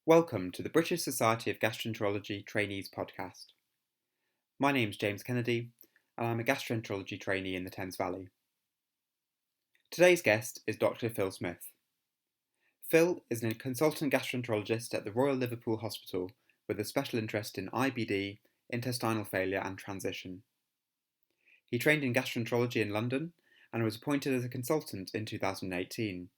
Welcome to the British Society of Gastroenterology Trainees Podcast. My name's James Kennedy, and I'm a gastroenterology trainee in the Thames Valley. Today's guest is Dr. Phil Smith. Phil is a consultant gastroenterologist at the Royal Liverpool Hospital with a special interest in IBD, intestinal failure and transition. He trained in gastroenterology in London and was appointed as a consultant in 2018.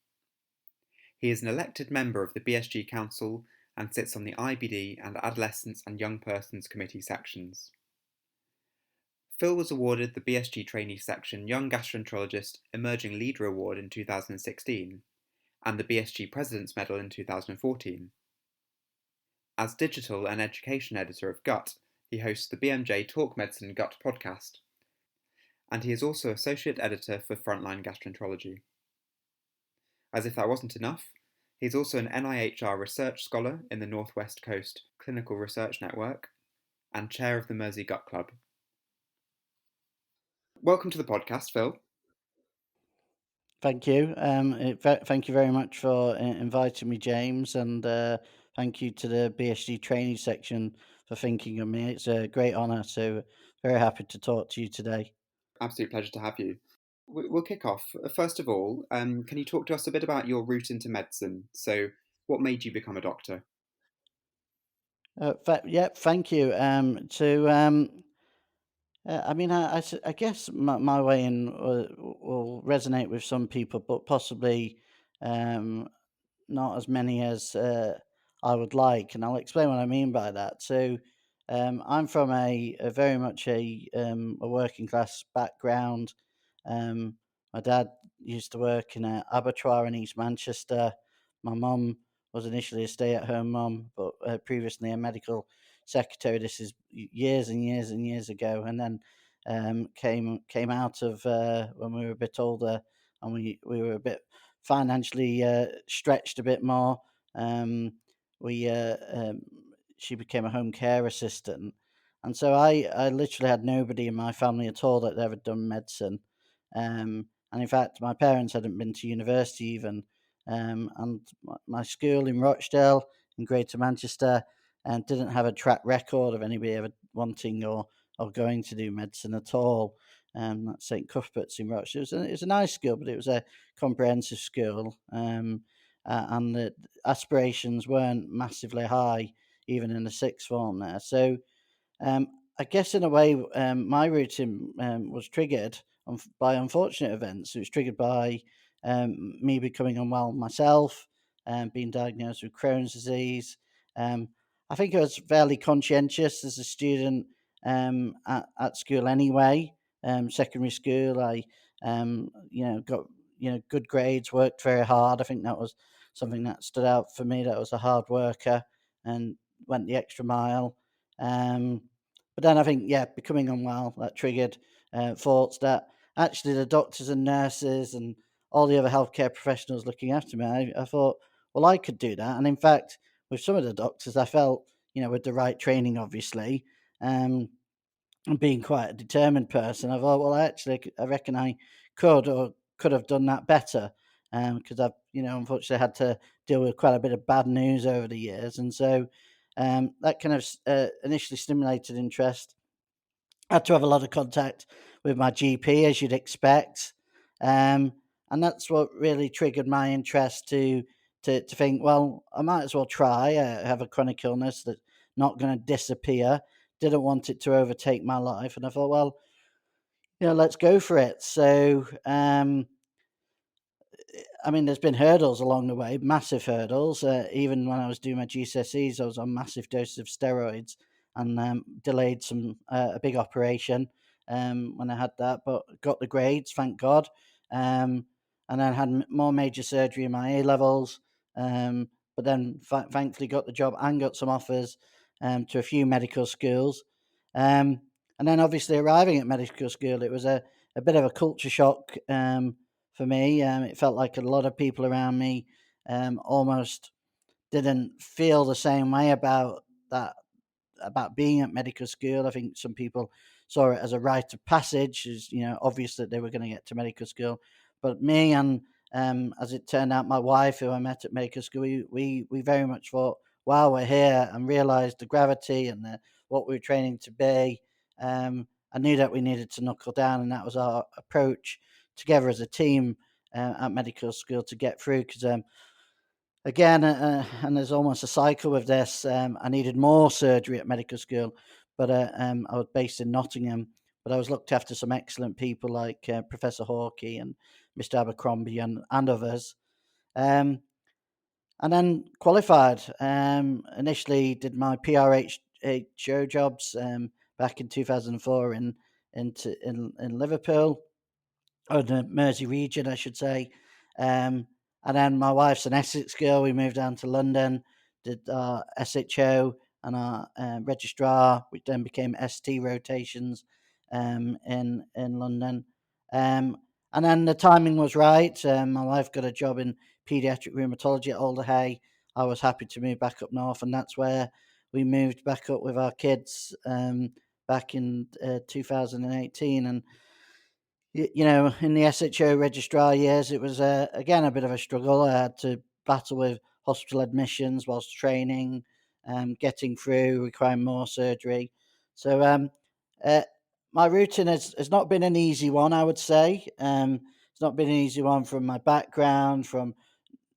He is an elected member of the BSG Council and sits on the IBD and Adolescents and Young Persons Committee sections. Phil was awarded the BSG Trainee Section Young Gastroenterologist Emerging Leader Award in 2016 and the BSG President's Medal in 2014. As Digital and Education Editor of Gut, he hosts the BMJ Talk Medicine Gut podcast, and he is also Associate Editor for Frontline Gastroenterology. As if that wasn't enough, he's also an NIHR Research Scholar in the North West Coast Clinical Research Network and Chair of the Mersey Gut Club. Welcome to the podcast, Phil. Thank you. Thank you very much for inviting me, James, and thank you to the BSG Trainees section for thinking of me. It's a great honour, so very happy to talk to you today. Absolute pleasure to have you. We'll kick off. First of all, can you talk to us a bit about your route into medicine? So, what made you become a doctor? Thank you. I guess my way in will resonate with some people, but possibly not as many as I would like, and I'll explain what I mean by that. So, I'm from a very much a working class background. My dad used to work in an abattoir in East Manchester. My mum was initially a stay-at-home mum, but previously a medical secretary. This is years and years and years ago, and then came out of when we were a bit older, and we were a bit financially stretched a bit more. We She became a home care assistant, and so I literally had nobody in my family at all that had ever done medicine. And in fact, my parents hadn't been to university even. And my school in Rochdale, in Greater Manchester, didn't have a track record of anybody ever wanting or going to do medicine at all. That's St Cuthbert's in Rochdale. It was a nice school, but it was a comprehensive school. And the aspirations weren't massively high, even in the sixth form there. So I guess in a way, my route was triggered by unfortunate events. It was triggered by me becoming unwell myself, being diagnosed with Crohn's disease. I think I was fairly conscientious as a student at school anyway. Secondary school, I got good grades, worked very hard. I think that was something that stood out for me. That I was a hard worker and went the extra mile. But then I think, becoming unwell, that triggered thoughts that actually the doctors and nurses and all the other healthcare professionals looking after me, I thought, well, I could do that. And in fact, with some of the doctors, I felt, with the right training, obviously, and being quite a determined person, I thought, well, I reckon I could have done that better. Because I've, unfortunately had to deal with quite a bit of bad news over the years. And so that kind of initially stimulated interest. I had to have a lot of contact with my GP, as you'd expect, and that's what really triggered my interest to think, well, I might as well try. I have a chronic illness that's not going to disappear. Didn't want it to overtake my life, and I thought, well, let's go for it. So, there's been hurdles along the way, massive hurdles. Even when I was doing my GCSEs, I was on massive doses of steroids and delayed a big operation when I had that, but got the grades, thank God. And then had more major surgery in my A levels, but then thankfully got the job and got some offers to a few medical schools. And then obviously arriving at medical school, it was a bit of a culture shock. For me, it felt like a lot of people around me almost didn't feel the same way about that, about being at medical school. I think some people saw it as a rite of passage, as obvious that they were going to get to medical school. But me and as it turned out, my wife, who I met at medical school, we very much thought, while we're here and realised the gravity and what we were training to be. I knew that we needed to knuckle down, and that was our approach together as a team at medical school to get through. Because again, and there's almost a cycle with this. I needed more surgery at medical school, but I was based in Nottingham. But I was looked after some excellent people like Professor Hawkey and Mr. Abercrombie and others. Um, and then qualified. Initially, did my PRHO jobs back in 2004 in Liverpool, or the Mersey region, I should say. Um, and then my wife's an Essex girl. We moved down to London, did our SHO and our registrar, which then became ST rotations in London. And then the timing was right. My wife got a job in paediatric rheumatology at Alder Hey. I was happy to move back up north, and that's where we moved back up with our kids back in 2018. And in the SHO registrar years, it was again a bit of a struggle. I had to battle with hospital admissions whilst training, getting through, requiring more surgery. So uh, my routine has not been an easy one, I would say. It's not been an easy one from my background, from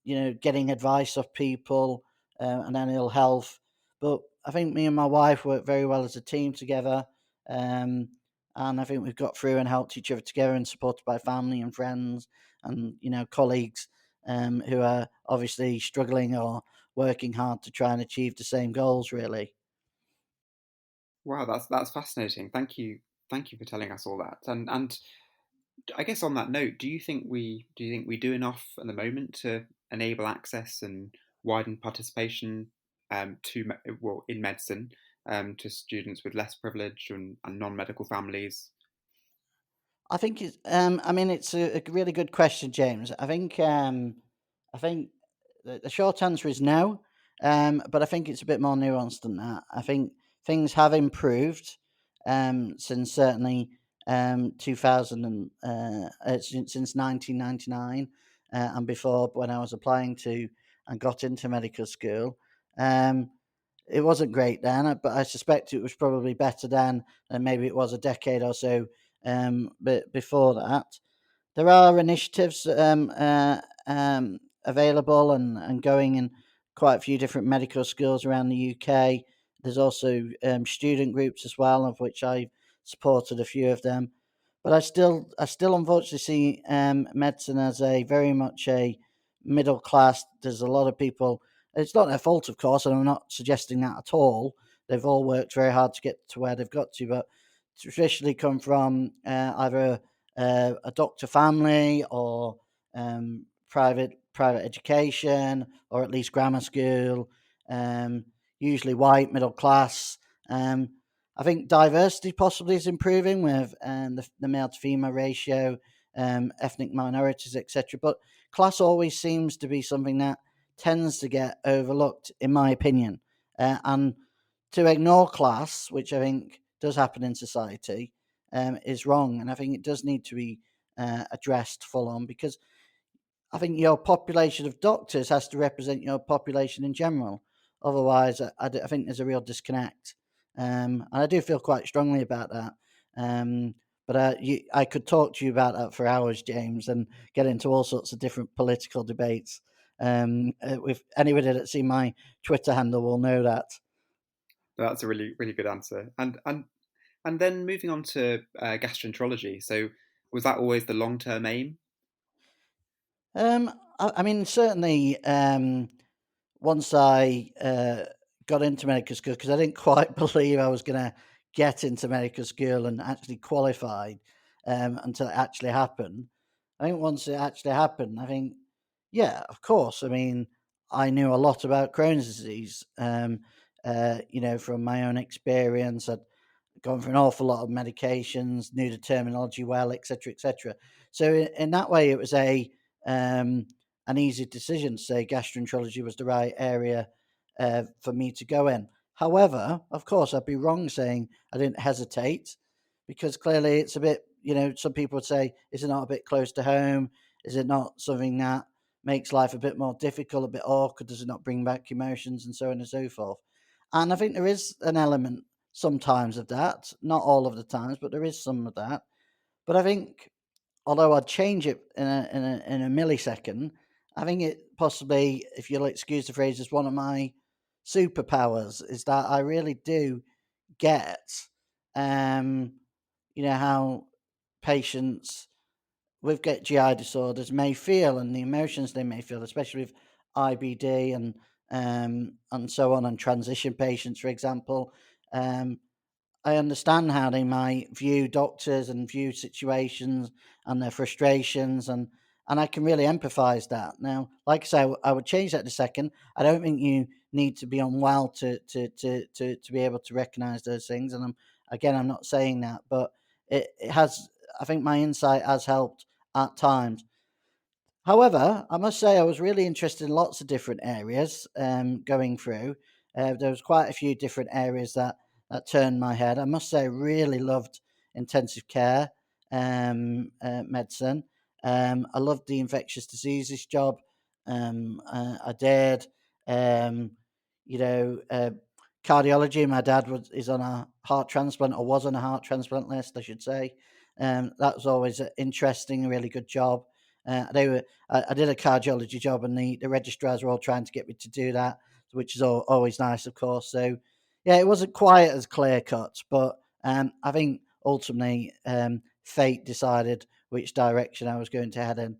getting advice of people and then ill health. But I think me and my wife work very well as a team together. Um, and I think we've got through and helped each other together and supported by family and friends and, colleagues who are obviously struggling or working hard to try and achieve the same goals, really. Wow, that's fascinating. Thank you for telling us all that. And I guess on that note, do you think we do enough at the moment to enable access and widen participation in medicine to students with less privilege and non-medical families? I think it's. I mean, it's a really good question, James. I think. I think the short answer is no, but I think it's a bit more nuanced than that. I think things have improved since certainly 2000 since 1999 and before when I was applying to and got into medical school. Um, it wasn't great then, but I suspect it was probably better then than maybe it was a decade or so but before that. There are initiatives available and going in quite a few different medical schools around the UK. There's also student groups as well, of which I supported a few of them. But I still unfortunately see medicine as a very much a middle class. There's a lot of people. It's not their fault, of course, and I'm not suggesting that at all. They've all worked very hard to get to where they've got to, but traditionally come from either a doctor family or private education or at least grammar school. Um, Usually white, middle class. Um, I think diversity possibly is improving with the male to female ratio, ethnic minorities, etc. But class always seems to be something that tends to get overlooked, in my opinion. And to ignore class, which I think does happen in society, is wrong. And I think it does need to be addressed full on because I think your population of doctors has to represent your population in general. Otherwise, I think there's a real disconnect. And I do feel quite strongly about that. Um, but I could talk to you about that for hours, James, and get into all sorts of different political debates. If anybody that's seen my Twitter handle will know that. That's a really really good answer. And then moving on to gastroenterology. So was that always the long-term aim? I mean, certainly, once I got into medical school, because I didn't quite believe I was going to get into medical school and actually qualified until it actually happened. I think once it actually happened, I think, yeah, of course. I mean, I knew a lot about Crohn's disease, from my own experience. I'd gone for an awful lot of medications, knew the terminology well, etc., etc. So in that way, it was um, an easy decision to say gastroenterology was the right area for me to go in. However, of course, I'd be wrong saying I didn't hesitate because clearly it's a bit, some people would say, is it not a bit close to home? Is it not something that makes life a bit more difficult, a bit awkward? Does it not bring back emotions and so on and so forth? And I think there is an element sometimes of that, not all of the times, but there is some of that. But I think, although I'd change it in a millisecond, I think it possibly, if you'll excuse the phrase, is one of my superpowers, is that I really do get, um, how patients with get GI disorders may feel and the emotions they may feel, especially with IBD and so on, and transition patients, for example. Um, I understand how they might view doctors and view situations and their frustrations, and I can really empathise that. Now, like I say, I would change that in a second. I don't think you need to be unwell to be able to recognise those things. And I'm not saying that, but it has. I think my insight has helped at times. However, I must say I was really interested in lots of different areas going through. There was quite a few different areas that turned my head. I must say I really loved intensive care medicine. I loved the infectious diseases job. I did. Um, you know, uh, Cardiology. My dad is on a heart transplant, or was on a heart transplant list, I should say. That was always an interesting, a really good job. I did a cardiology job, and the registrars were all trying to get me to do that, which is always nice, of course. So, yeah, it wasn't quite as clear cut, but I think ultimately fate decided which direction I was going to head in.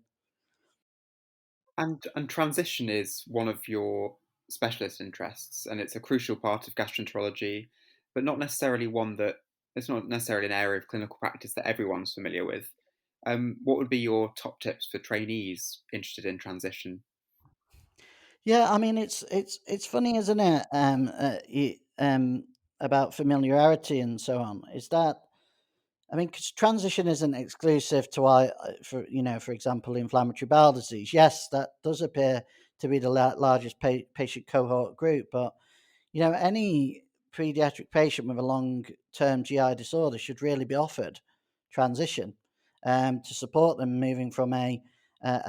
And transition is one of your specialist interests, and it's a crucial part of gastroenterology, but not necessarily one that it's not necessarily an area of clinical practice that everyone's familiar with. What would be your top tips for trainees interested in transition? Yeah, I mean it's funny, isn't it? About familiarity and so on. Is that, I mean, 'cause transition isn't exclusive to for for example, inflammatory bowel disease. Yes, that does appear to be the largest patient cohort group, but any pediatric patient with a long-term GI disorder should really be offered transition to support them moving from a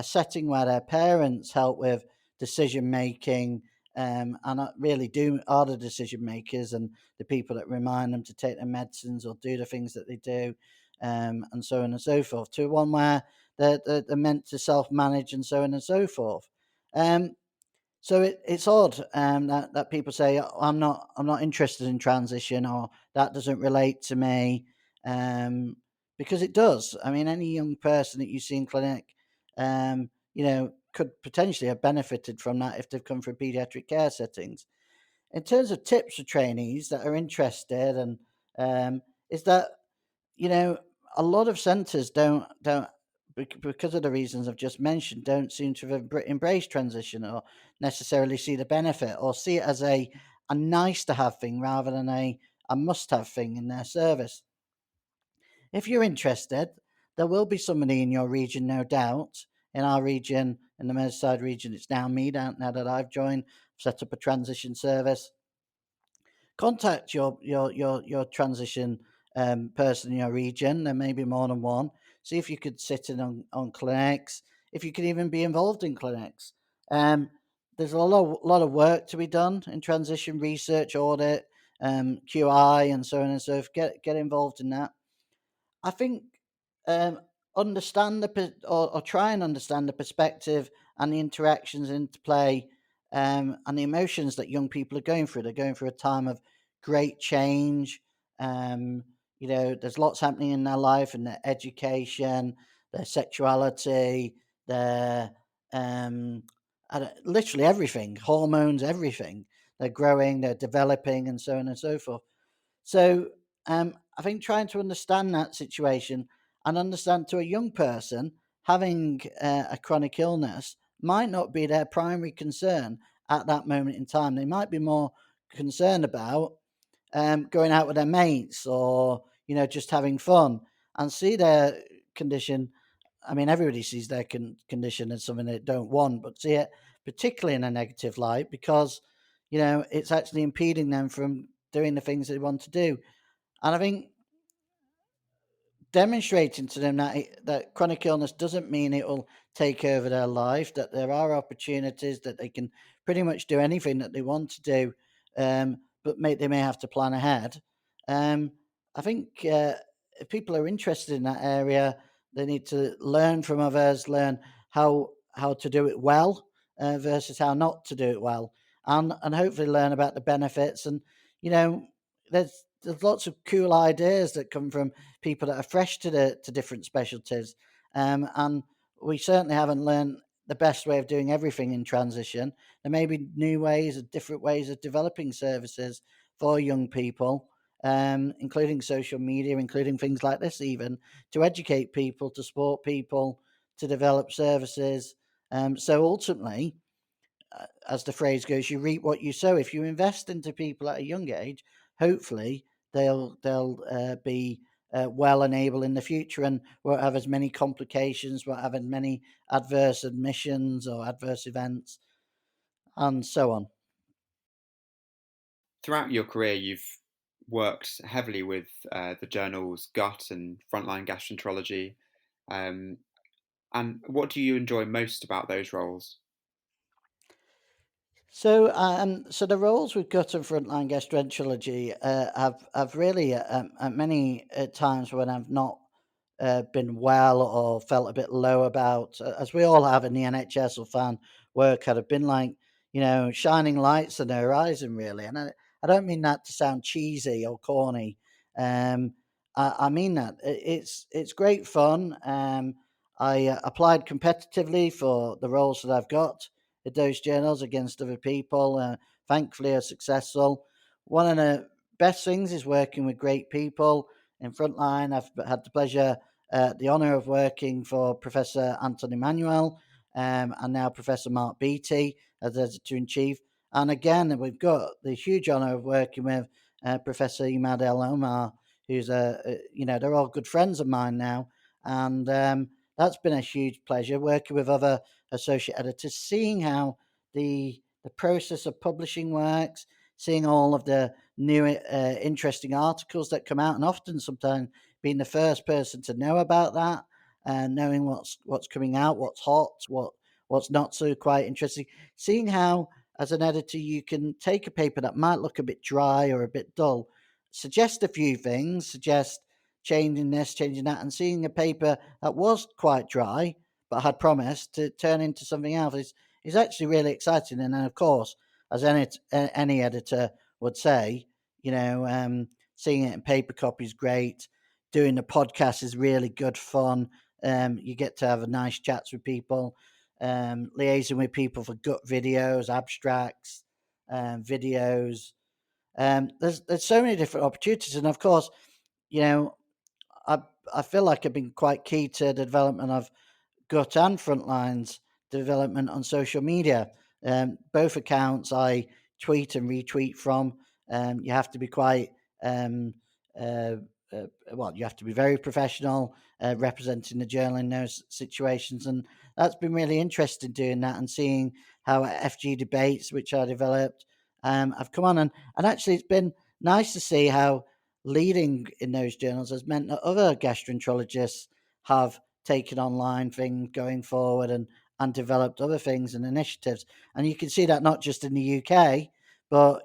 setting where their parents help with decision making and really do are the decision makers and the people that remind them to take their medicines or do the things that they do, and so on and so forth, to one where they're meant to self-manage and so on and so forth. Um, so it's odd that people say, "Oh, I'm not interested in transition," or that doesn't relate to me, because it does. I mean, any young person that you see in clinic, could potentially have benefited from that if they've come from pediatric care settings. In terms of tips for trainees that are interested, and is that you know, a lot of centres don't because of the reasons I've just mentioned, don't seem to have embraced transition or necessarily see the benefit or see it as a nice to have thing rather than a must have thing in their service. If you're interested, there will be somebody in your region, no doubt. In our region, in the Merseyside region, it's now me now that I've joined, set up a transition service. Contact your transition person in your region. There may be more than one. See if you could sit in on clinics. If you could even be involved in clinics. There's a lot of work to be done in transition research, audit, QI, and so on and so forth. Get involved in that. I think um, understand or try and understand the perspective and the interactions into play, and the emotions that young people are going through. They're going through a time of great change. Um, there's lots happening in their life, in their education, their sexuality, their literally everything, hormones, everything. They're growing, they're developing, and so on and so forth. So I think trying to understand that situation and understand, to a young person, having a chronic illness might not be their primary concern at that moment in time. They might be more concerned about going out with their mates, or just having fun, and see their condition. I mean, everybody sees their condition as something they don't want, but see it particularly in a negative light because it's actually impeding them from doing the things they want to do. And I think demonstrating to them that chronic illness doesn't mean it will take over their life, that there are opportunities, that they can pretty much do anything that they want to do, but they may have to plan ahead. I think if people are interested in that area, they need to learn from others, learn how to do it well versus how not to do it well, and hopefully learn about the benefits. And you know, there's lots of cool ideas that come from people that are fresh to different specialties, and we certainly haven't learned the best way of doing everything in transition. There may be new ways, different ways of developing services for young people, including social media, including things like this, even to educate people, to support people, to develop services. So ultimately, as the phrase goes, you reap what you sow. If you invest into people at a young age, hopefully they'll be well and able in the future and won't have as many complications, won't have as many adverse admissions or adverse events, and so on. Throughout your career, you've worked heavily with the journals Gut and Frontline Gastroenterology. Um, and what do you enjoy most about those roles? So the roles with gut and frontline gastroenterology have really at many times when I've not been well or felt a bit low about, as we all have in the NHS or found work, had have been like, shining lights on the horizon, really. And I don't mean that to sound cheesy or corny. Um, I mean that it's great fun. I applied competitively for the roles that I've got at those journals against other people. Thankfully, are successful. One of the best things is working with great people in frontline. I've had the pleasure, the honour of working for Professor Anthony Manuel and now Professor Mark Beattie as editor in chief. And again, we've got the huge honour of working with Professor Imad El Omar, who's they're all good friends of mine now, and that's been a huge pleasure working with other associate editors, seeing how the process of publishing works, seeing all of the new interesting articles that come out, and often sometimes being the first person to know about that, and knowing what's coming out, what's hot, what's not so quite interesting. Seeing how, as an editor, you can take a paper that might look a bit dry or a bit dull, suggest a few things, suggest changing this, changing that, and seeing a paper that was quite dry but had promised to turn into something else is actually really exciting. And then, of course, as any editor would say, seeing it in paper copy is great. Doing the podcast is really good fun. You get to have a nice chats with people, liaising with people for gut videos, abstracts, videos. There's so many different opportunities, and of course, you know, I I feel like I've been quite key to the development of Gut and Frontline's development on social media. Both accounts I tweet and retweet from. You have to be quite uh, you have to be very professional representing the journal in those situations, and that's been really interesting doing that and seeing how FG debates, which I developed, have come on, and actually it's been nice to see how leading in those journals has meant that other gastroenterologists have taken online things going forward and developed other things and initiatives. And you can see that not just in the UK, but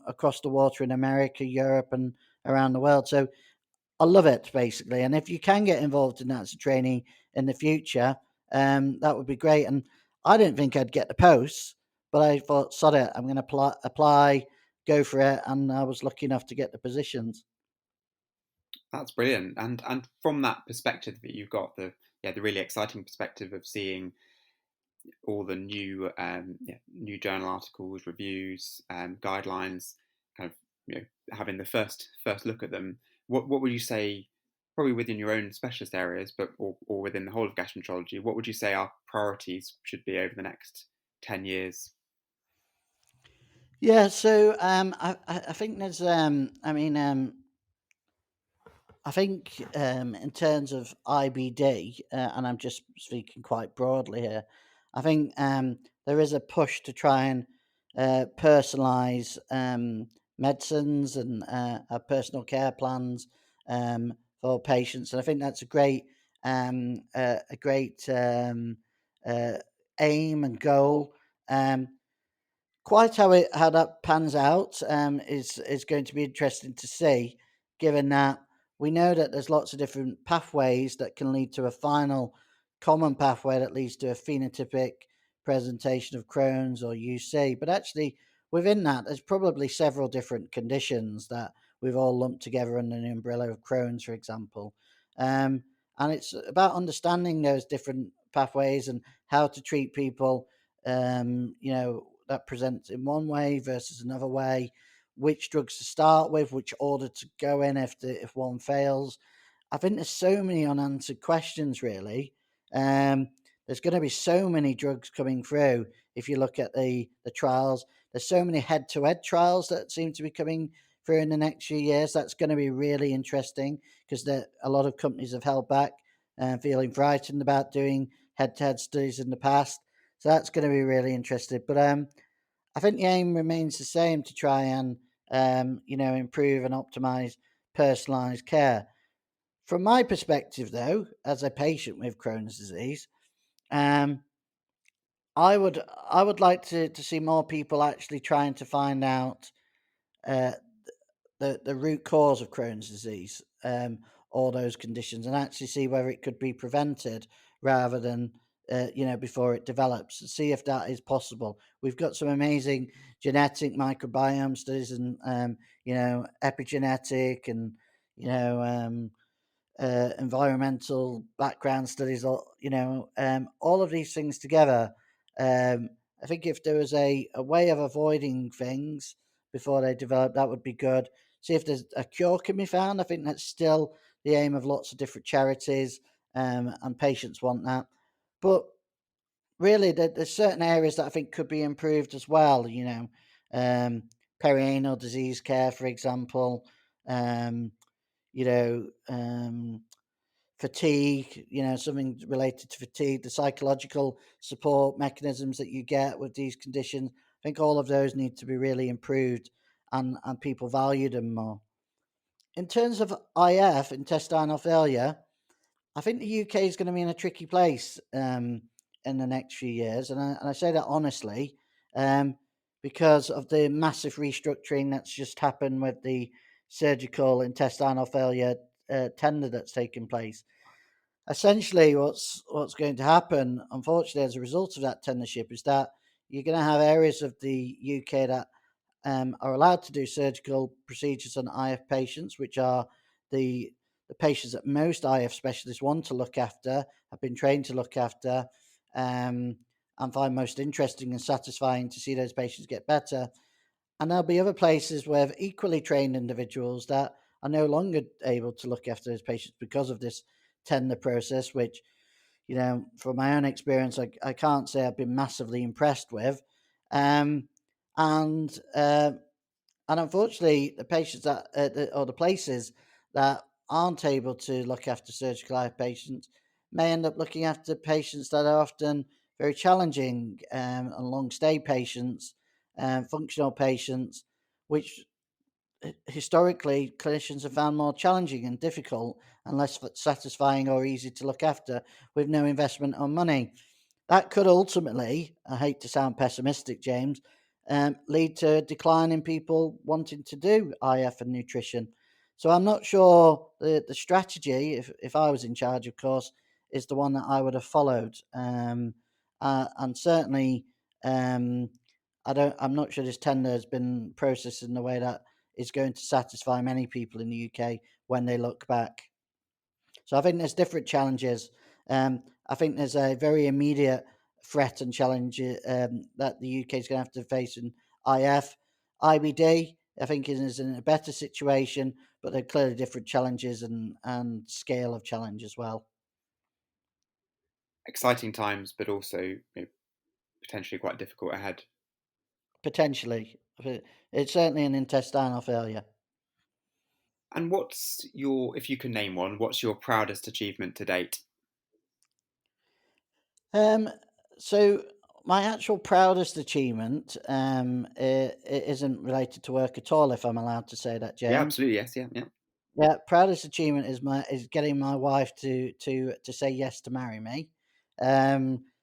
across the water in America, Europe, and around the world. So I love it basically. And if you can get involved in that as a trainee in the future, that would be great. And I didn't think I'd get the posts, but I thought, sod it, I'm going to apply, go for it, and I was lucky enough to get the positions. That's brilliant. And from that perspective that you've got, the really exciting perspective of seeing all the new journal articles, reviews, guidelines, kind of having the first look at them. What would you say, probably within your own specialist areas, but or within the whole of gastroenterology, what would you say our priorities should be over the next 10 years? Yeah, so I think there's I think in terms of IBD, and I'm just speaking quite broadly here, I think there is a push to try and personalise medicines and personal care plans for patients, and I think that's a great aim and goal. Quite how that pans out is going to be interesting to see, given that we know that there's lots of different pathways that can lead to a final common pathway that leads to a phenotypic presentation of Crohn's or UC. But actually, within that, there's probably several different conditions that we've all lumped together under the umbrella of Crohn's, for example. And it's about understanding those different pathways and how to treat people that presents in one way versus another way, which drugs to start with, which order to go in if one fails. I think there's so many unanswered questions, really. There's going to be so many drugs coming through. If you look at the trials, there's so many head-to-head trials that seem to be coming through in the next few years. That's going to be really interesting because a lot of companies have held back, feeling frightened about doing head-to-head studies in the past. So that's going to be really interesting. But I think the aim remains the same to try and improve and optimize personalized care. From my perspective, though, as a patient with Crohn's disease, um, I would like to see more people actually trying to find out uh, the root cause of Crohn's disease, or those conditions, and actually see whether it could be prevented rather than before it develops. See if that is possible. We've got some amazing genetic microbiome studies and epigenetic and you know environmental background studies, or all of these things together. I think if there was a way of avoiding things before they develop, that would be good. See if there's a cure can be found. I think that's still the aim of lots of different charities, and patients want that. But really, there's certain areas that I think could be improved as well. Um, perianal disease care, for example. Um, you know, fatigue, something related to fatigue, the psychological support mechanisms that you get with these conditions. I think all of those need to be really improved and people value them more. In terms of IF, intestinal failure, I think the UK is going to be in a tricky place in the next few years. And I say that honestly, um, because of the massive restructuring that's just happened with the surgical intestinal failure tender that's taken place. Essentially, what's going to happen, unfortunately, as a result of that tendership, is that you're going to have areas of the UK that are allowed to do surgical procedures on IF patients, which are the the patients that most IF specialists want to look after, have been trained to look after, and find most interesting and satisfying to see those patients get better. And there'll be other places where equally trained individuals that are no longer able to look after those patients because of this tender process, which, from my own experience, I can't say I've been massively impressed with. Um, and and unfortunately, the patients or the places that aren't able to look after surgical eye patients may end up looking after patients that are often very challenging, and long stay patients, functional patients, which historically clinicians have found more challenging and difficult and less satisfying or easy to look after with no investment or money. That could ultimately, I hate to sound pessimistic, James, lead to a decline in people wanting to do IF and nutrition. So I'm not sure the strategy, if I was in charge, of course, is the one that I would have followed. And certainly, um, I'm not sure this tender has been processed in the way that is going to satisfy many people in the UK when they look back. So I think there's different challenges. I think there's a very immediate threat and challenge that the UK is going to have to face in IF. IBD, I think, is in a better situation, but there are clearly different challenges and scale of challenge as well. Exciting times, but also potentially quite difficult ahead. Potentially. It's certainly an intestinal failure. And what's if you can name one, what's your proudest achievement to date? Um, so my actual proudest achievement, it isn't related to work at all, if I'm allowed to say that, Yeah, James. absolutely. Yes. Yeah. Yeah. Yeah, proudest achievement is getting my wife to say yes to marry me.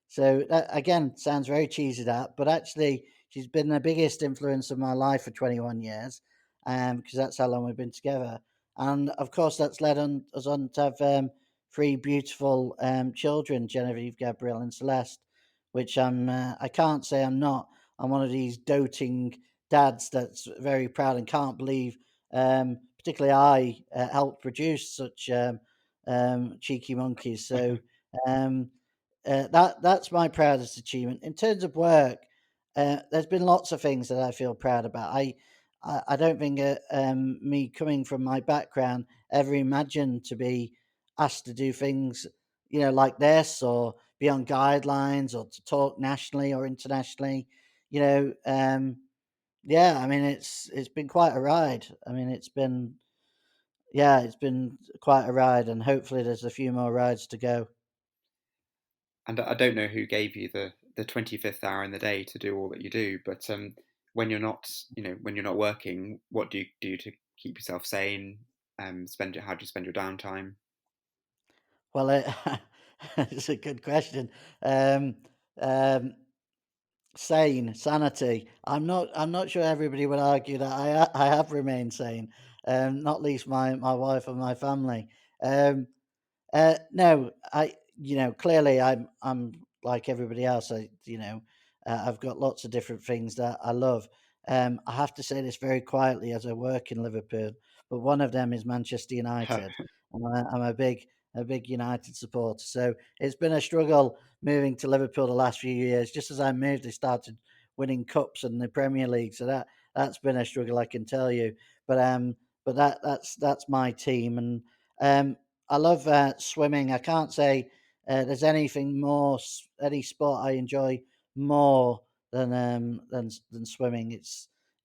So that again sounds very cheesy, that, but actually she's been the biggest influence of my life for 21 years, because that's how long we've been together. And of course, that's us on to have three beautiful children, Genevieve, Gabrielle, and Celeste. Which I can't say I'm not. I'm one of these doting dads that's very proud and can't believe, particularly I helped produce such cheeky monkeys. So um, that's my proudest achievement. In terms of work, there's been lots of things that I feel proud about. I don't think me coming from my background ever imagined to be asked to do things, like this, or be on guidelines, or to talk nationally or internationally. You know, yeah, I mean it's been quite a ride. I mean it's been quite a ride, and hopefully there's a few more rides to go. And I don't know who gave you the 25th hour in the day to do all that you do, but when you're not, when you're not working, what do you do to keep yourself sane? How do you spend your downtime? Well, it's a good question. Um, um, sanity. I'm not sure everybody would argue that I have remained sane. Not least my wife and my family. Um, no, clearly I'm like everybody else. I've got lots of different things that I love. I have to say this very quietly as I work in Liverpool, but one of them is Manchester United, and I'm a big United supporter. So it's been a struggle moving to Liverpool the last few years. Just as I moved, they started winning cups in the Premier League, so that's been a struggle, I can tell you. But that's my team, and um, I love swimming. I can't say there's any sport I enjoy more than swimming.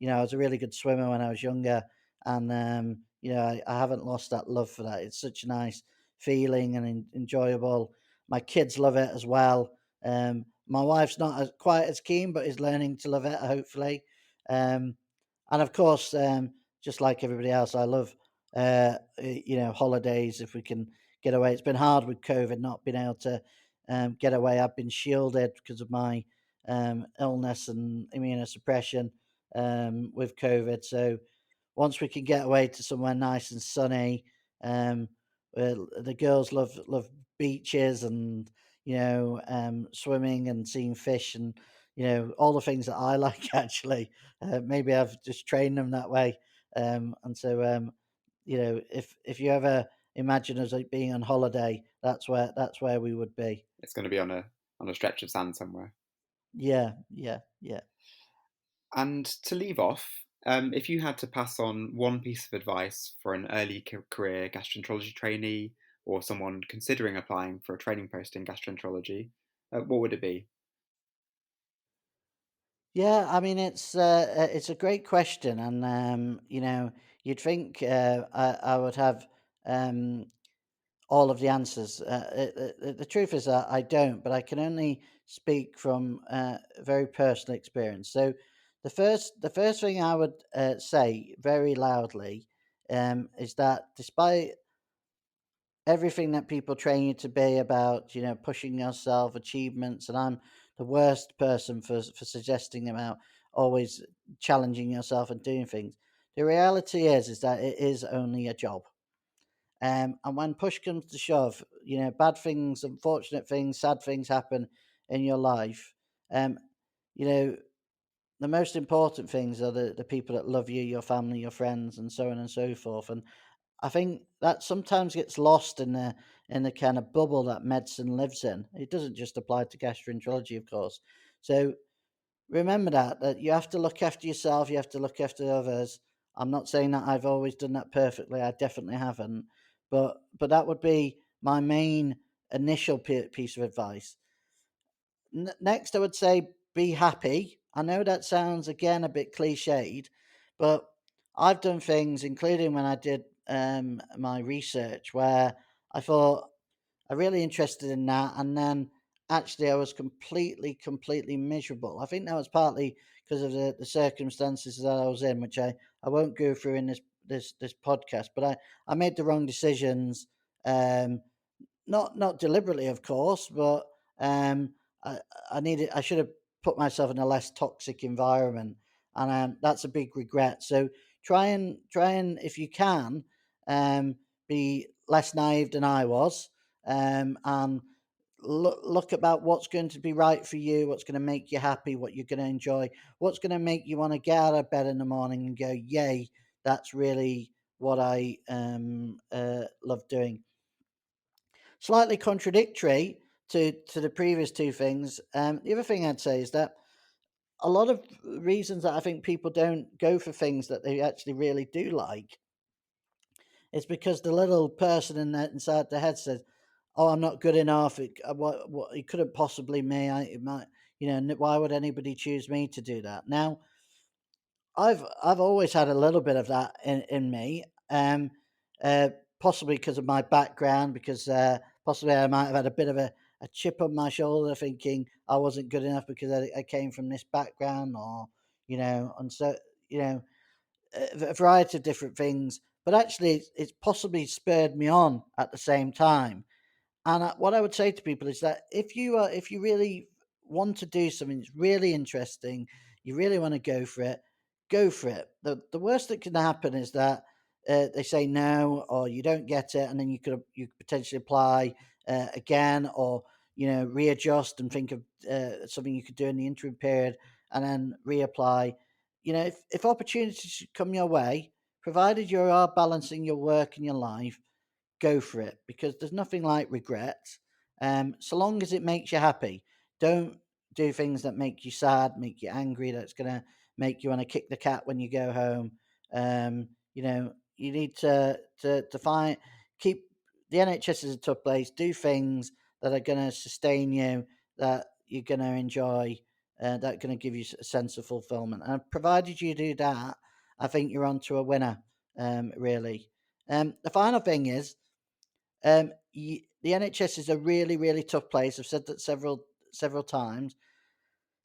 I was a really good swimmer when I was younger, and I haven't lost that love for that. It's such a nice feeling and enjoyable. My kids love it as well. My wife's not quite as keen, but is learning to love it, hopefully. Um, and of course, just like everybody else, I love holidays if we can get away. It's been hard with COVID not being able to get away. I've been shielded because of my illness and immunosuppression with COVID. So once we can get away to somewhere nice and sunny, um, the girls love beaches and swimming and seeing fish and all the things that I like actually. Maybe I've just trained them that way, and so if you ever imagine us like being on holiday, that's where we would be. It's going to be on a stretch of sand somewhere. Yeah, yeah, yeah. And to leave off, if you had to pass on one piece of advice for an early career gastroenterology trainee or someone considering applying for a training post in gastroenterology, what would it be? Yeah, I mean it's a great question, and you'd think I would have um, all of the answers. The truth is that I don't, but I can only speak from very personal experience. So the first thing I would say very loudly is that despite everything that people train you to be about, pushing yourself, achievements, and I'm the worst person for suggesting about always challenging yourself and doing things. The reality is that it is only a job. And when push comes to shove, bad things, unfortunate things, sad things happen in your life. Um, you know, the most important things are the people that love you, your family, your friends, and so on and so forth. And I think that sometimes gets lost in the kind of bubble that medicine lives in. It doesn't just apply to gastroenterology, of course. So remember that you have to look after yourself, you have to look after others. I'm not saying that I've always done that perfectly. I definitely haven't, but that would be my main initial piece of advice. Next, I would say be happy. I know that sounds again a bit cliched, but I've done things, including when I did my research, where I thought I really interested in that, and then actually I was completely miserable. I think that was partly because of the circumstances that I was in, which I won't go through in this podcast. But I made the wrong decisions, not deliberately, of course, but um, I should have put myself in a less toxic environment, and that's a big regret. So try and if you can, be less naive than I was, and look about what's going to be right for you, what's going to make you happy, what you're going to enjoy, what's going to make you want to get out of bed in the morning and go, yay, that's really what I love doing. Slightly contradictory to the previous two things. The other thing I'd say is that a lot of reasons that I think people don't go for things that they actually really do like is because the little person inside their head says, "Oh, I'm not good enough. What it couldn't possibly me. It might, why would anybody choose me to do that?" Now, I've always had a little bit of that in me, uh, possibly because of my background, because possibly I might have had a bit of a chip on my shoulder, thinking I wasn't good enough because I came from this background, or and so you know, a variety of different things. But actually, it's possibly spurred me on at the same time. And what I would say to people is that if you really want to do something that's really interesting, you really want to go for it, go for it. The worst that can happen is that they say no, or you don't get it, and then you could potentially apply again, or readjust and think of something you could do in the interim period, and then reapply. If opportunities come your way, provided you are balancing your work and your life, go for it, because there's nothing like regret. So long as it makes you happy, don't do things that make you sad, make you angry, that's going to make you want to kick the cat when you go home. You need to find, keep, the NHS is a tough place. Do things that are going to sustain you, that you're going to enjoy, that are going to give you a sense of fulfillment. And provided you do that, I think you're on to a winner, really. The final thing is, the NHS is a really, really tough place. I've said that several times.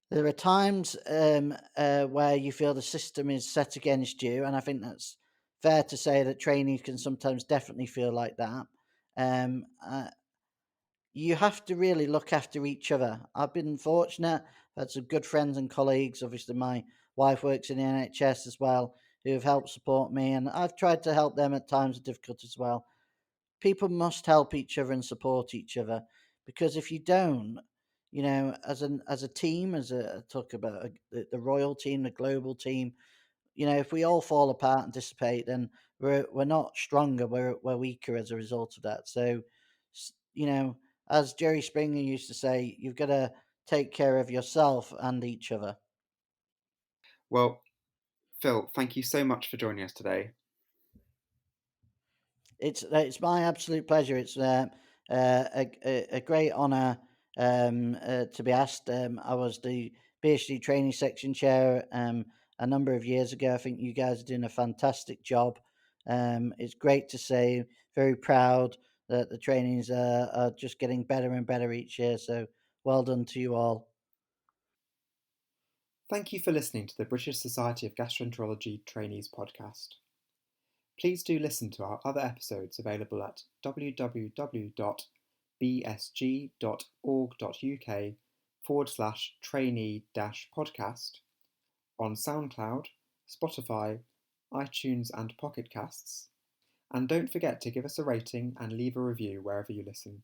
There are times where you feel the system is set against you, and I think that's fair to say that trainees can sometimes definitely feel like that. Um, uh, you have to really look after each other. I've been fortunate; I've had some good friends and colleagues. Obviously, my wife works in the NHS as well, who have helped support me, and I've tried to help them at times of difficulty as well. People must help each other and support each other, because if you don't, as a team, talk about the royal team, the global team, if we all fall apart and dissipate, then we're not stronger, we're weaker as a result of that. So s- you know as Jerry Springer used to say, you've got to take care of yourself and each other. Well, Phil, thank you so much for joining us today. It's my absolute pleasure. It's a great honour to be asked. I was the BSG Training Section Chair a number of years ago. I think you guys are doing a fantastic job. It's great to say. Very proud that the trainings are just getting better and better each year. So well done to you all. Thank you for listening to the British Society of Gastroenterology Trainees Podcast. Please do listen to our other episodes available at www.bsg.org.uk/trainee-podcast on SoundCloud, Spotify, iTunes and Pocket Casts. And don't forget to give us a rating and leave a review wherever you listen.